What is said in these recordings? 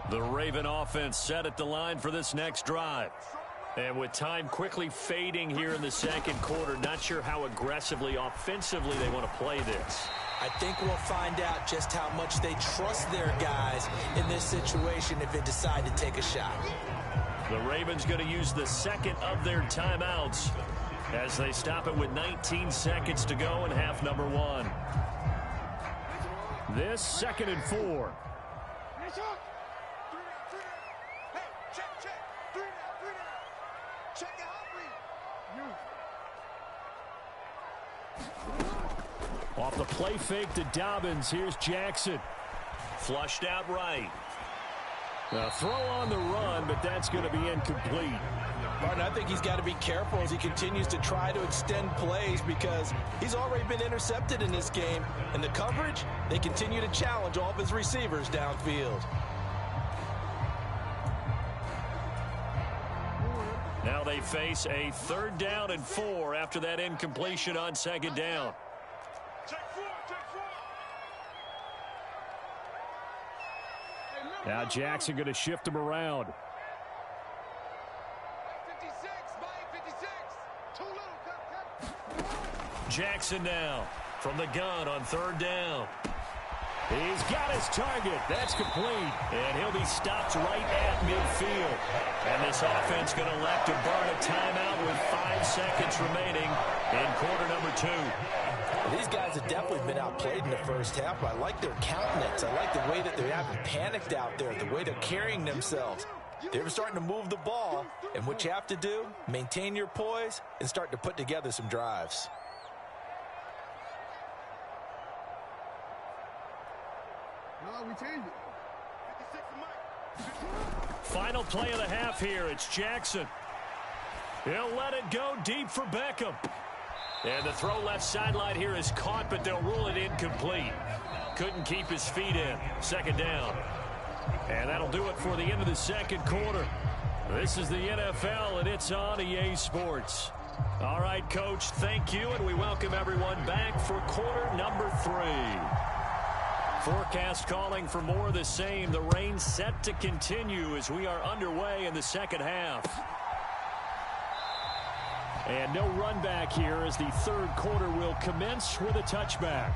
The Raven offense set at the line for this next drive. And with time quickly fading here in the second quarter, not sure how aggressively, offensively they want to play this. I think we'll find out just how much they trust their guys in this situation if they decide to take a shot. The Ravens going to use the second of their timeouts as they stop it with 19 seconds to go in half number one. This 2nd and 4. Off the play fake to Dobbins. Here's Jackson. Flushed out right. A throw on the run, but that's going to be incomplete. Martin, I think he's got to be careful as he continues to try to extend plays because he's already been intercepted in this game. And the coverage, they continue to challenge all of his receivers downfield. Now they face a 3rd down and 4 after that incompletion on 2nd down. Now Jackson going to shift him around. Jackson now from the gun on 3rd down. He's got his target. That's complete. And he'll be stopped right at midfield. And this offense going to elect to burn a timeout with 5 seconds remaining in quarter number 2. These guys have definitely been outplayed in the first half, but I like their countenance. I like the way that they haven't panicked out there, the way they're carrying themselves. They're starting to move the ball, and what you have to do, maintain your poise and start to put together some drives. No, we changed it. Final play of the half here. It's Jackson. He'll let it go deep for Beckham. And the throw left sideline here is caught, but they'll rule it incomplete. Couldn't keep his feet in. 2nd down. And that'll do it for the end of the second quarter. This is the NFL, and it's on EA Sports. All right, Coach, thank you, and we welcome everyone back for quarter number 3. Forecast calling for more of the same. The rain set to continue as we are underway in the second half. And no run back here as the 3rd quarter will commence with a touchback.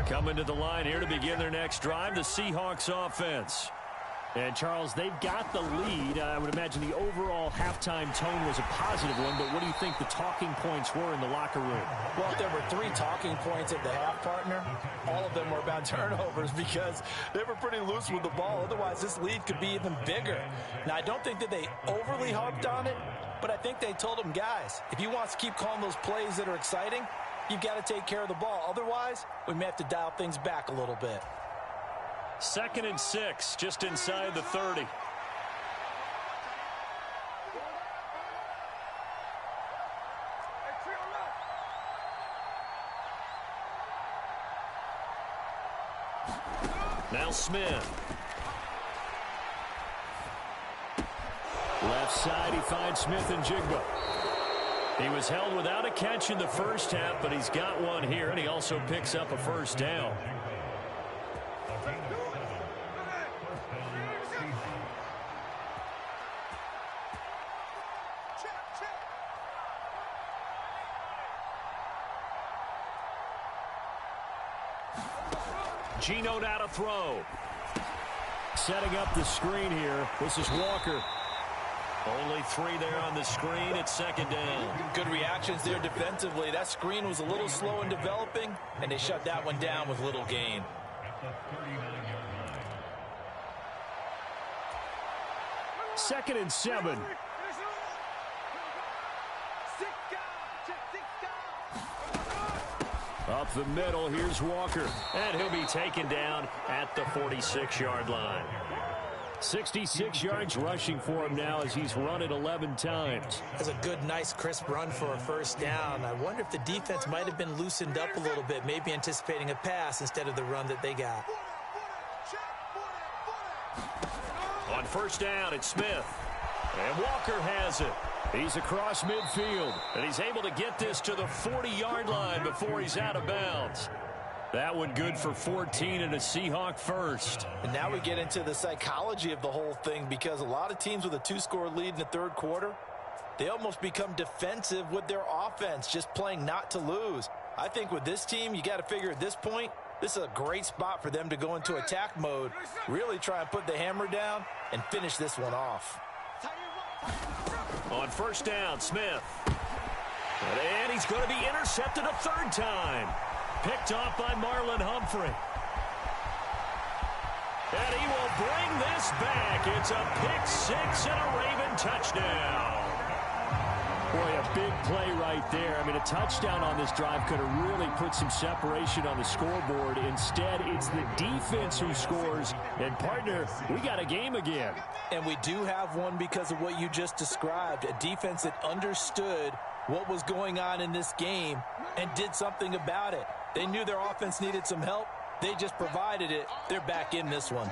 Coming to the line here to begin their next drive, the Seahawks offense. And, Charles, they've got the lead. I would imagine the overall halftime tone was a positive one, but what do you think the talking points were in the locker room? Well, if there were 3 talking points at the half, partner, all of them were about turnovers because they were pretty loose with the ball. Otherwise, this lead could be even bigger. Now, I don't think that they overly harped on it, but I think they told them, guys, if you want to keep calling those plays that are exciting, you've got to take care of the ball. Otherwise, we may have to dial things back a little bit. 2nd and 6, just inside the 30. Now Smith. Left side, he finds Smith and Jigba. He was held without a catch in the first half, but he's got one here, and he also picks up a 1st down. Geno now to throw. Setting up the screen here. This is Walker. Only 3 there on the screen. It's second down. Good reactions there defensively. That screen was a little slow in developing, and they shut that one down with little gain. Second and 7. Up the middle, here's Walker. And he'll be taken down at the 46-yard line. 66 yards rushing for him now as he's run it 11 times. That's a good, nice, crisp run for a first down. I wonder if the defense might have been loosened up a little bit, maybe anticipating a pass instead of the run that they got. On first down, it's Smith. And Walker has it. He's across midfield. And he's able to get this to the 40-yard line before he's out of bounds. That one good for 14 and a Seahawk first. And now we get into the psychology of the whole thing, because a lot of teams with a 2-score lead in the third quarter, they almost become defensive with their offense, just playing not to lose. I think with this team, you got to figure at this point, this is a great spot for them to go into attack mode, really try and put the hammer down and finish this one off. On first down, Smith. And he's going to be intercepted a third time. Picked off by Marlon Humphrey. And he will bring this back. It's a pick 6 and a Raven touchdown. Boy, a big play right there. I mean, a touchdown on this drive could have really put some separation on the scoreboard. Instead, it's the defense who scores. And, partner, we got a game again. And we do have one because of what you just described. A defense that understood what was going on in this game and did something about it. They knew their offense needed some help. They just provided it. They're back in this one.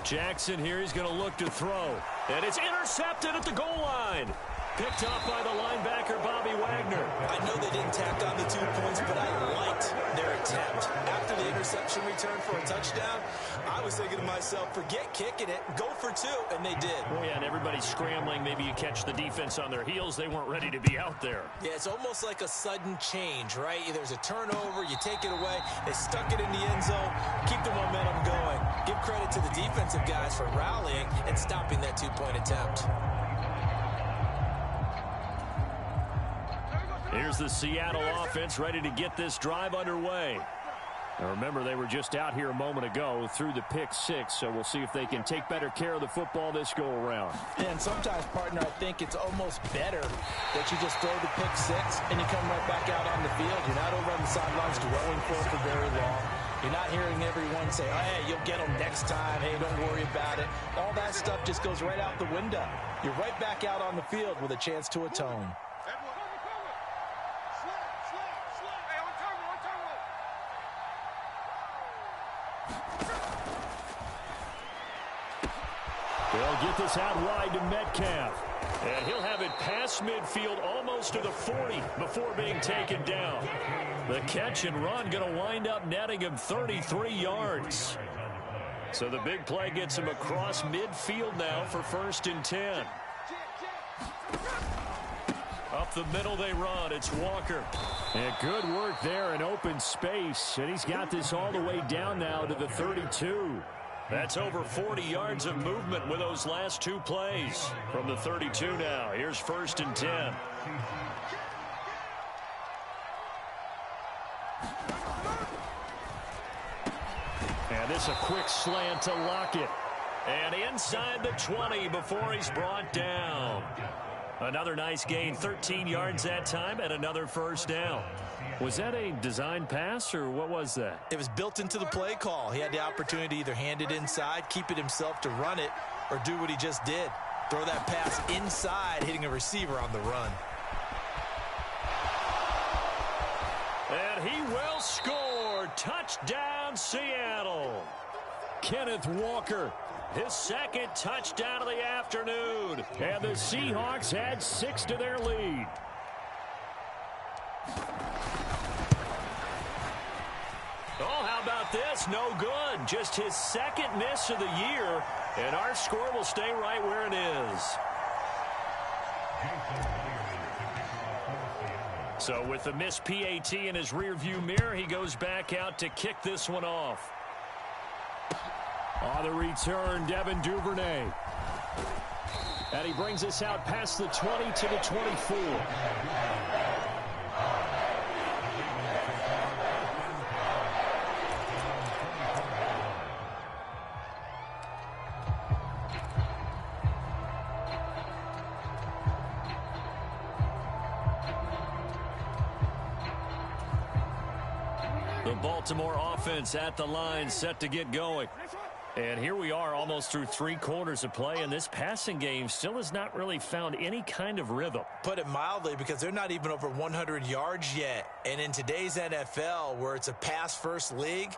Jackson here, he's going to look to throw. And it's intercepted at the goal line. Picked off by the linebacker, Bobby Wagner. I know they didn't tack on the 2 points, but I liked their attempt. After the interception return for a touchdown, I was thinking to myself, forget kicking it, go for 2, and they did. Oh, yeah, and everybody's scrambling. Maybe you catch the defense on their heels. They weren't ready to be out there. Yeah, it's almost like a sudden change, right? There's a turnover, you take it away, they stuck it in the end zone, keep the momentum going. Give credit to the defensive guys for rallying and stopping that 2-point attempt. Here's the Seattle offense ready to get this drive underway. Now remember, they were just out here a moment ago through the pick 6, so we'll see if they can take better care of the football this go-around. And sometimes, partner, I think it's almost better that you just throw the pick 6 and you come right back out on the field. You're not over on the sidelines dwelling for very long. You're not hearing everyone say, oh, hey, you'll get them next time. Hey, don't worry about it. All that stuff just goes right out the window. You're right back out on the field with a chance to atone. They'll get this out wide to Metcalf. And he'll have it past midfield almost to the 40 before being taken down. The catch and run going to wind up netting him 33 yards. So the big play gets him across midfield now for 1st and 10. Up the middle they run. It's Walker. And good work there in open space. And he's got this all the way down now to the 32. That's over 40 yards of movement with those last 2 plays. From the 32 now, here's 1st and 10. And this a quick slant to Lockett. And inside the 20 before he's brought down. Another nice gain, 13 yards that time, and another first down. Was that a design pass, or what was that? It was built into the play call. He had the opportunity to either hand it inside, keep it himself to run it, or do what he just did. Throw that pass inside, hitting a receiver on the run. And he will score. Touchdown, Seattle. Kenneth Walker. His 2nd touchdown of the afternoon. And the Seahawks add 6 to their lead. Oh, how about this? No good. Just his 2nd miss of the year. And our score will stay right where it is. So with the missed PAT in his rearview mirror, he goes back out to kick this one off. On the return, Devin Duvernay. And he brings us out past the 20 to the 24. The Baltimore offense at the line, set to get going. And here we are almost through 3 quarters of play, and this passing game still has not really found any kind of rhythm. Put it mildly, because they're not even over 100 yards yet. And in today's NFL, where it's a pass-first league,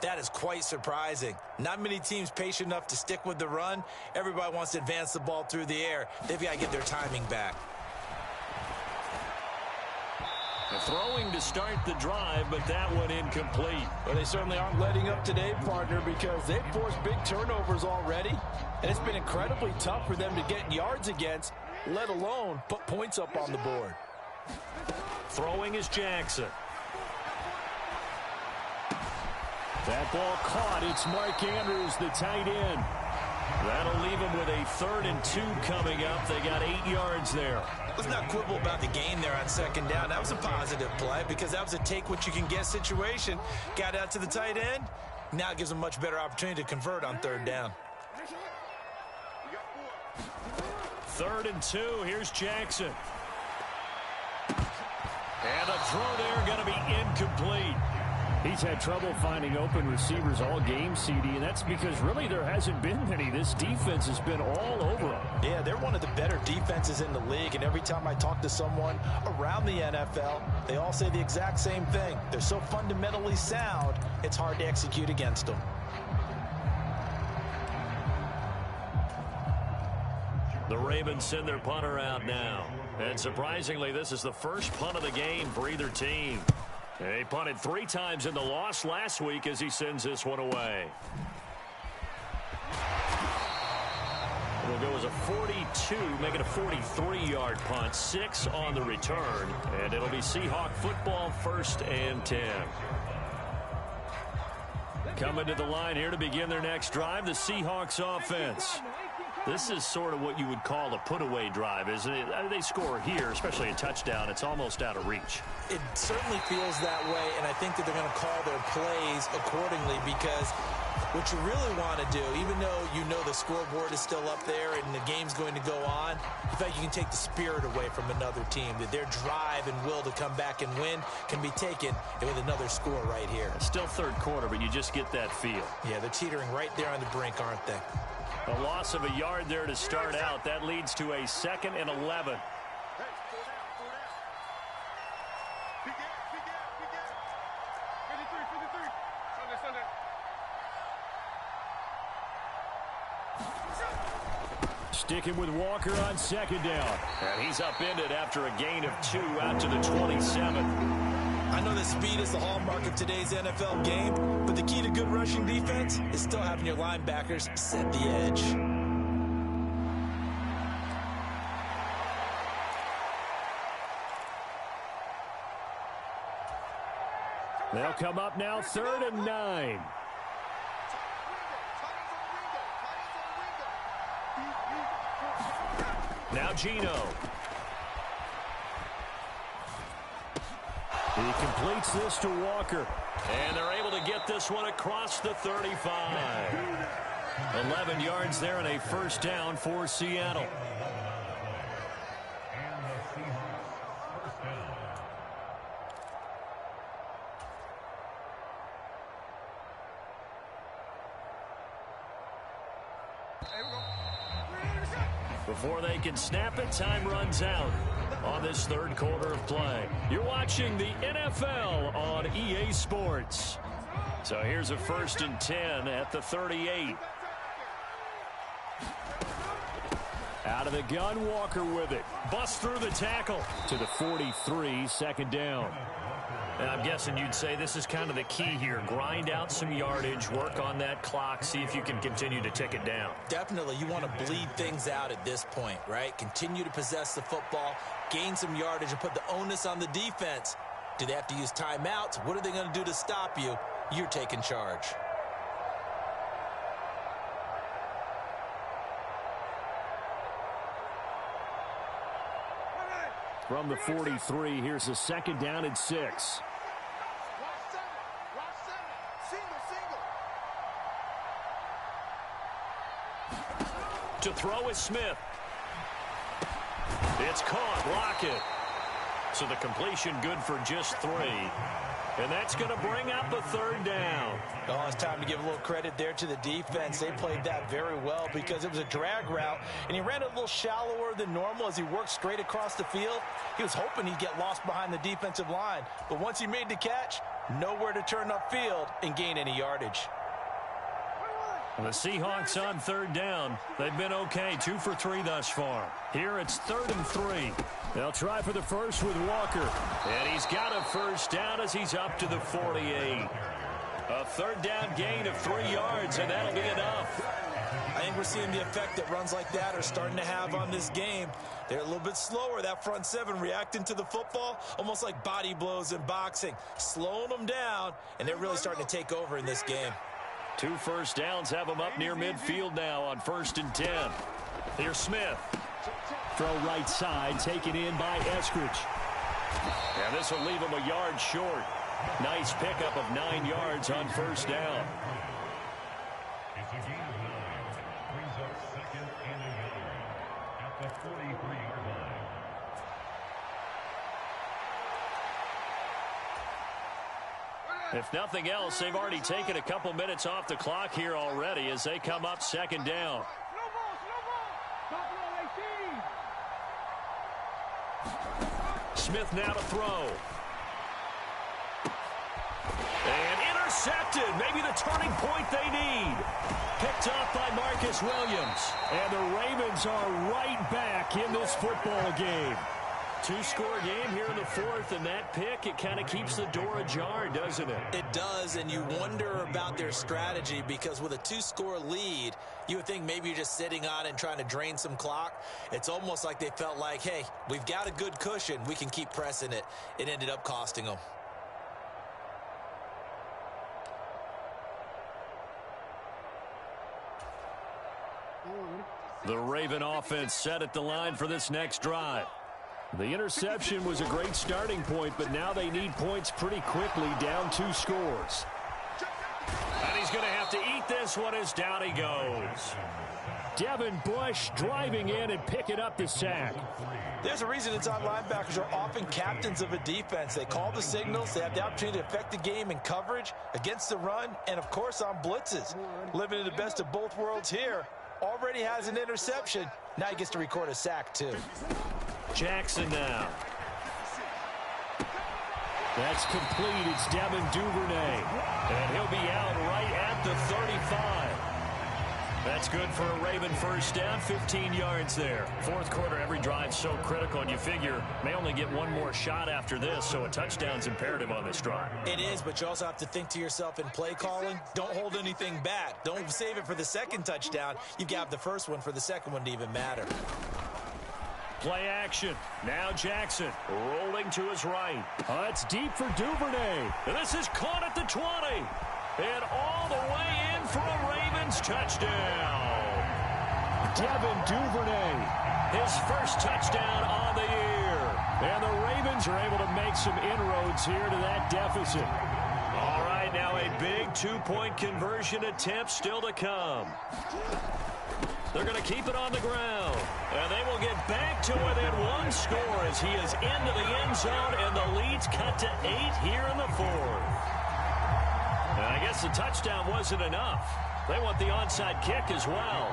that is quite surprising. Not many teams patient enough to stick with the run. Everybody wants to advance the ball through the air. They've got to get their timing back. Throwing to start the drive, but that one incomplete. Well, they certainly aren't letting up today, partner, because they've forced big turnovers already, and it's been incredibly tough for them to get yards against, let alone put points up on the board. Throwing is Jackson. That ball caught. It's Mark Andrews, the tight end. That'll leave them with a 3rd and 2 coming up. They got 8 yards there. Let's not quibble about the gain there on 2nd down. That was a positive play because that was a take-what-you-can-get situation. Got out to the tight end. Now it gives them a much better opportunity to convert on 3rd down. 3rd and 2. Here's Jackson. And a throw there going to be incomplete. He's had trouble finding open receivers all game, CD, and that's because really there hasn't been many. This defense has been all over them. Yeah, they're one of the better defenses in the league, and every time I talk to someone around the NFL, they all say the exact same thing. They're so fundamentally sound, it's hard to execute against them. The Ravens send their punter out now. And surprisingly, this is the first punt of the game for either team. He punted 3 times in the loss last week as he sends this one away. It'll go as a 42, make it a 43-yard punt, 6 on the return, and it'll be Seahawk football, 1st and 10. Coming to the line here to begin their next drive, the Seahawks offense. This is sort of what you would call a put-away drive, isn't it? They score here, especially a touchdown. It's almost out of reach. It certainly feels that way, and I think that they're going to call their plays accordingly because what you really want to do, even though you know the scoreboard is still up there and the game's going to go on, in fact, you can take the spirit away from another team, that their drive and will to come back and win can be taken with another score right here. It's still 3rd quarter, but you just get that feel. Yeah, they're teetering right there on the brink, aren't they? A loss of a yard there to start out. That leads to a 2nd and 11. Sticking with Walker on 2nd down. And he's upended after a gain of 2 out to the 27. I know that speed is the hallmark of today's NFL game, but the key to good rushing defense is still having your linebackers set the edge. They'll come up now, 3rd and 9. Now Gino. He completes this to Walker. And they're able to get this one across the 35. 11 yards there and a 1st down for Seattle. Before they can snap it, time runs out on this 3rd quarter of play. You're watching the NFL on EA Sports. So here's a 1st and 10 at the 38. Out of the gun, Walker with it. Bust through the tackle. To the 43, 2nd down. And I'm guessing you'd say this is kind of the key here. Grind out some yardage, work on that clock, see if you can continue to tick it down. Definitely, you want to bleed things out at this point, right? Continue to possess the football, gain some yardage, and put the onus on the defense. Do they have to use timeouts? What are they going to do to stop you? You're taking charge. From the 43, here's a second down and 6. To throw is Smith. It's caught. Block it. So the completion good for just 3. And that's going to bring up a third down. Oh, it's time to give a little credit there to the defense. They played that very well because it was a drag route, and he ran it a little shallower than normal as he worked straight across the field. He was hoping he'd get lost behind the defensive line, but once he made the catch, nowhere to turn upfield and gain any yardage. The Seahawks on third down. They've been okay, 2 for 3 thus far. Here it's 3rd and 3. They'll try for the first with Walker. And he's got a first down as he's up to the 48. A third down gain of 3 yards, and that'll be enough. I think we're seeing the effect that runs like that are starting to have on this game. They're a little bit slower, that front 7, reacting to the football, almost like body blows in boxing, slowing them down, and they're really starting to take over in this game. 2 first downs have them up near midfield now on 1st and 10. Here's Smith. Throw right side, taken in by Eskridge. And this will leave him a yard short. Nice pickup of 9 yards on first down. If nothing else, they've already taken a couple minutes off the clock here already as they come up 2nd down. Smith now to throw. And intercepted. Maybe the turning point they need. Picked off by Marcus Williams. And the Ravens are right back in this football game. 2-score game here in the 4th, and that pick, it kind of keeps the door ajar, doesn't it? It does, and you wonder about their strategy because with a 2-score lead, you would think maybe you're just sitting on it and trying to drain some clock. It's almost like they felt like, hey, we've got a good cushion. We can keep pressing it. It ended up costing them. The Raven offense set at the line for this next drive. The interception was a great starting point, but now they need points pretty quickly, down 2 scores. And he's going to have to eat this one as down he goes. Devin Bush driving in and picking up the sack. There's a reason inside linebackers are often captains of a defense. They call the signals. They have the opportunity to affect the game in coverage, against the run, and, of course, on blitzes. Living in the best of both worlds here. Already has an interception. Now he gets to record a sack, too. Jackson now. That's complete. It's Devin Duvernay. And he'll be out right at the 35. That's good for a Raven first down, 15 yards there. 4th quarter, every drive's so critical, and you figure may only get one more shot after this, so a touchdown's imperative on this drive. It is, but you also have to think to yourself in play calling, don't hold anything back. Don't save it for the second touchdown. You've got the first one for the second one to even matter. Play action. Now Jackson rolling to his right. It's deep for Duvernay. And this is caught at the 20. And all the way in for a Ravens touchdown. Devin Duvernay. His first touchdown on the year. And the Ravens are able to make some inroads here to that deficit. All right, now a big 2-point conversion attempt still to come. They're going to keep it on the ground. And they will get back to within 1 score as he is into the end zone, and the lead's cut to 8 here in the 4th. And I guess the touchdown wasn't enough. They want the onside kick as well.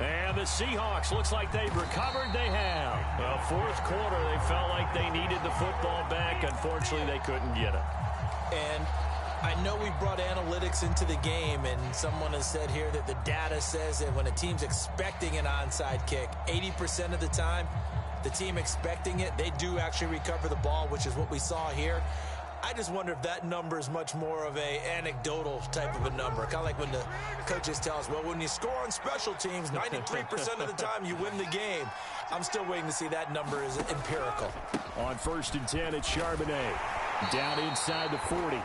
And the Seahawks, looks like they've recovered. They have. Well, 4th quarter, they felt like they needed the football back. Unfortunately, they couldn't get it. And I know we brought analytics into the game, and someone has said here that the data says that when a team's expecting an onside kick, 80% of the time, the team expecting it, they do actually recover the ball, which is what we saw here. I just wonder if that number is much more of a anecdotal type of a number. Kind of like when the coaches tell us, well, when you score on special teams, 93% of the time you win the game. I'm still waiting to see that number is empirical. On 1st and 10, it's Charbonnet. Down inside the 40.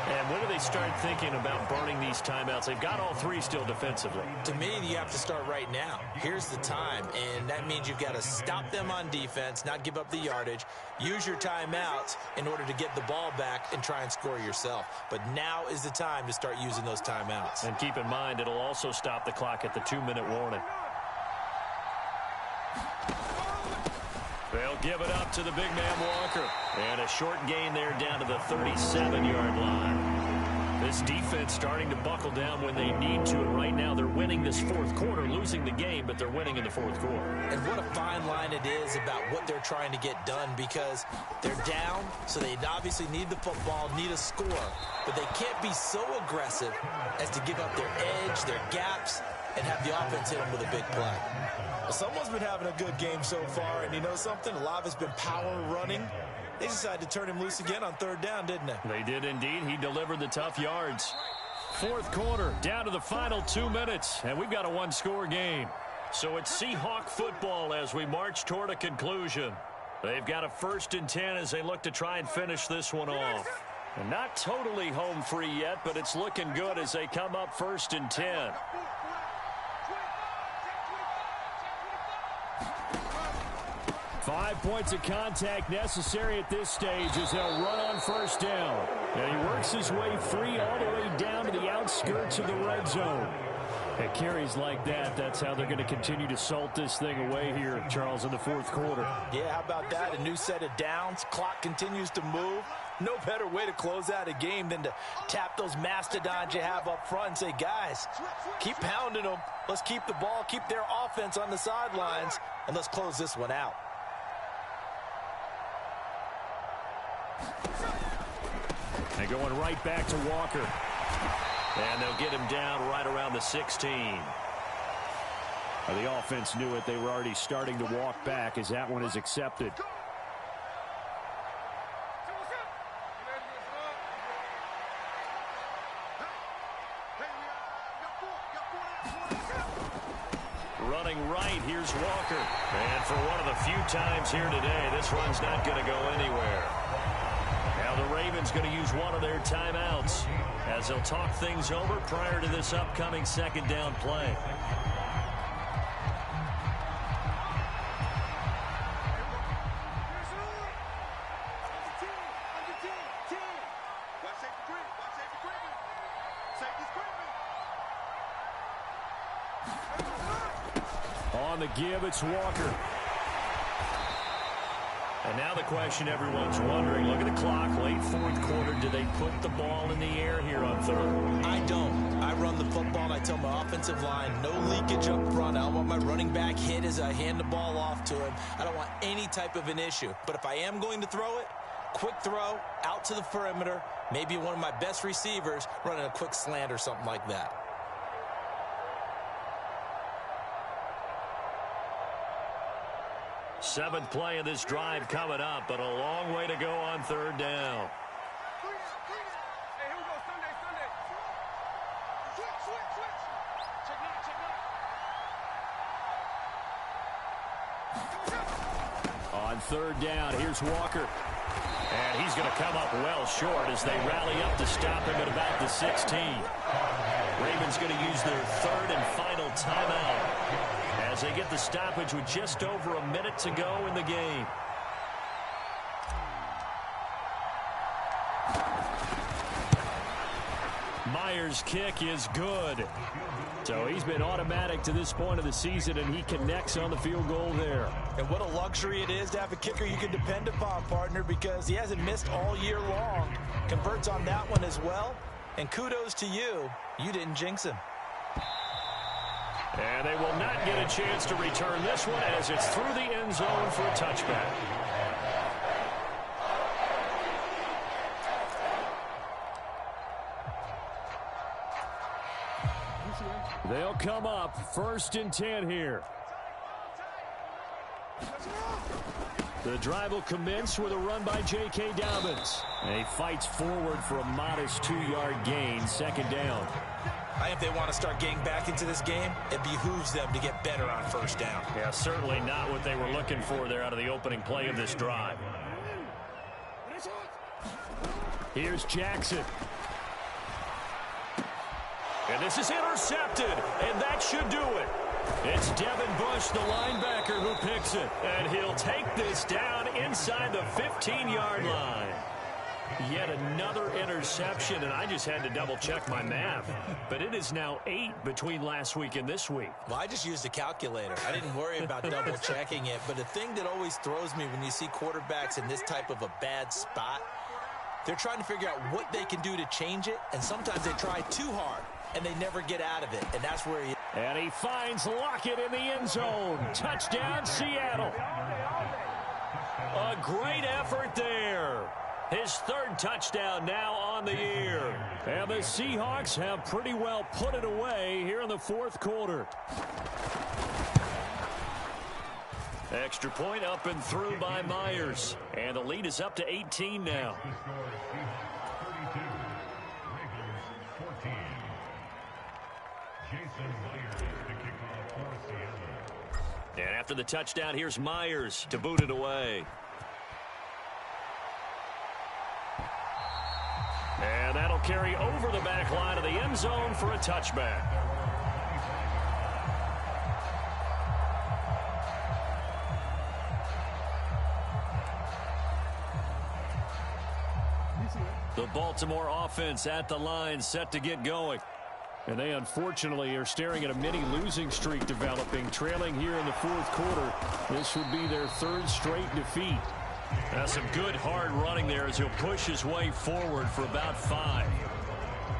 And when do they start thinking about burning these timeouts? They've got all three still defensively. To me, you have to start right now. Here's the time, and that means you've got to stop them on defense, not give up the yardage, use your timeouts in order to get the ball back and try and score yourself. But now is the time to start using those timeouts. And keep in mind, it'll also stop the clock at the 2-minute warning. They'll give it up to the big man Walker. And a short gain there down to the 37-yard line. This defense starting to buckle down when they need to. And right now they're winning this fourth quarter, losing the game, but they're winning in the fourth quarter. And what a fine line it is about what they're trying to get done, because they're down, so they obviously need the football, need a score. But they can't be so aggressive as to give up their edge, their gaps, and have the offense hit them with a big play. Well, someone's been having a good game so far, and you know something? A lot of it's been power running. They decided to turn him loose again on 3rd down, didn't they? They did indeed. He delivered the tough yards. Fourth quarter, down to the final 2 minutes, and we've got a one-score game. So it's Seahawk football as we march toward a conclusion. They've got a 1st and 10 as they look to try and finish this one off. And not totally home free yet, but it's looking good as they come up 1st and 10. 5 points of contact necessary at this stage as they'll run on 1st down. And he works his way free all the way down to the outskirts of the red zone. At carries like that, that's how they're going to continue to salt this thing away here, Charles, in the fourth quarter. Yeah, how about that? A new set of downs. Clock continues to move. No better way to close out a game than to tap those mastodons you have up front and say, guys, keep pounding them. Let's keep the ball, keep their offense on the sidelines, and let's close this one out. They're going right back to Walker. And they'll get him down right around the 16. The offense knew it. They were already starting to walk back as that one is accepted. Running right, here's Walker. And for one of the few times here today, this run's not going to go anywhere. Now the Ravens going to use one of their timeouts as they'll talk things over prior to this upcoming 2nd down play. On the give, it's Walker. And now the question everyone's wondering, look at the clock, late fourth quarter, do they put the ball in the air here on 3rd? I don't. I run the football. I tell my offensive line, no leakage up front. I don't want my running back hit as I hand the ball off to him. I don't want any type of an issue. But if I am going to throw it, quick throw, out to the perimeter, maybe one of my best receivers running a quick slant or something like that. Seventh play of this drive coming up, but a long way to go on 3rd down. On 3rd down, here's Walker. And he's going to come up well short as they rally up to stop him at about the 16. Ravens going to use their 3rd and final timeout as they get the stoppage with just over a minute to go in the game. Myers' kick is good. So he's been automatic to this point of the season, and he connects on the field goal there. And what a luxury it is to have a kicker you can depend upon, partner, because he hasn't missed all year long. Converts on that one as well. And kudos to you. You didn't jinx him. And they will not get a chance to return this one as it's through the end zone for a touchback. They'll come up 1st and 10 here. The drive will commence with a run by J.K. Dobbins. And he fights forward for a modest 2-yard gain, second down. I think if they want to start getting back into this game, it behooves them to get better on first down. Yeah, certainly not what they were looking for there out of the opening play of this drive. Here's Jackson. And this is intercepted, and that should do it. It's Devin Bush, the linebacker, who picks it. And he'll take this down inside the 15-yard line. Yet another interception, and I just had to double-check my math. But it is now 8 between last week and this week. Well, I just used a calculator. I didn't worry about double-checking it. But the thing that always throws me when you see quarterbacks in this type of a bad spot, they're trying to figure out what they can do to change it, and sometimes they try too hard, and they never get out of it, and that's where he... And he finds Lockett in the end zone. Touchdown, Seattle. A great effort there. His third touchdown now on the year. And the Seahawks have pretty well put it away here in the fourth quarter. Extra point up and through by Myers. And the lead is up to 18 now. And after the touchdown, here's Myers to boot it away. And that'll carry over the back line of the end zone for a touchback. The Baltimore offense at the line, set to get going. And they unfortunately are staring at a mini losing streak developing, trailing here in the fourth quarter. This would be their third straight defeat. That's some good hard running there as he'll push his way forward for about 5.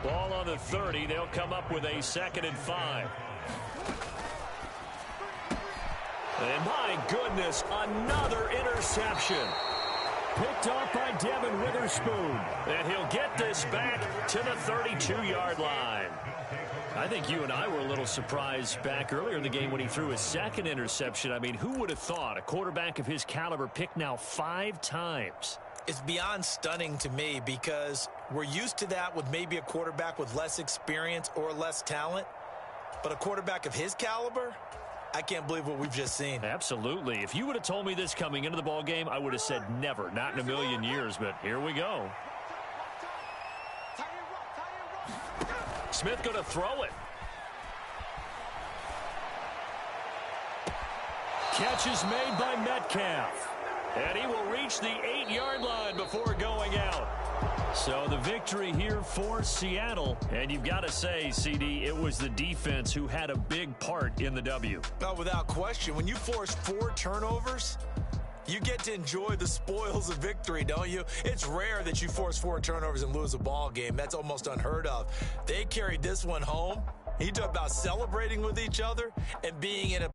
Ball on the 30. They'll come up with a 2nd and 5. And my goodness, another interception. Picked off by Devin Witherspoon. And he'll get this back to the 32-yard line. I think you and I were a little surprised back earlier in the game when he threw his 2nd interception. I mean, who would have thought a quarterback of his caliber picked now 5 times? It's beyond stunning to me because we're used to that with maybe a quarterback with less experience or less talent. But a quarterback of his caliber, I can't believe what we've just seen. Absolutely. If you would have told me this coming into the ball game, I would have said never, not in a million years. But here we go. Smith going to throw it. Catch is made by Metcalf. And he will reach the 8-yard line before going out. So the victory here for Seattle. And you've got to say, CD, it was the defense who had a big part in the W. Oh, without question. When you force 4 turnovers, you get to enjoy the spoils of victory, don't you? It's rare that you force 4 turnovers and lose a ball game. That's almost unheard of. They carried this one home. He talked about celebrating with each other and being in a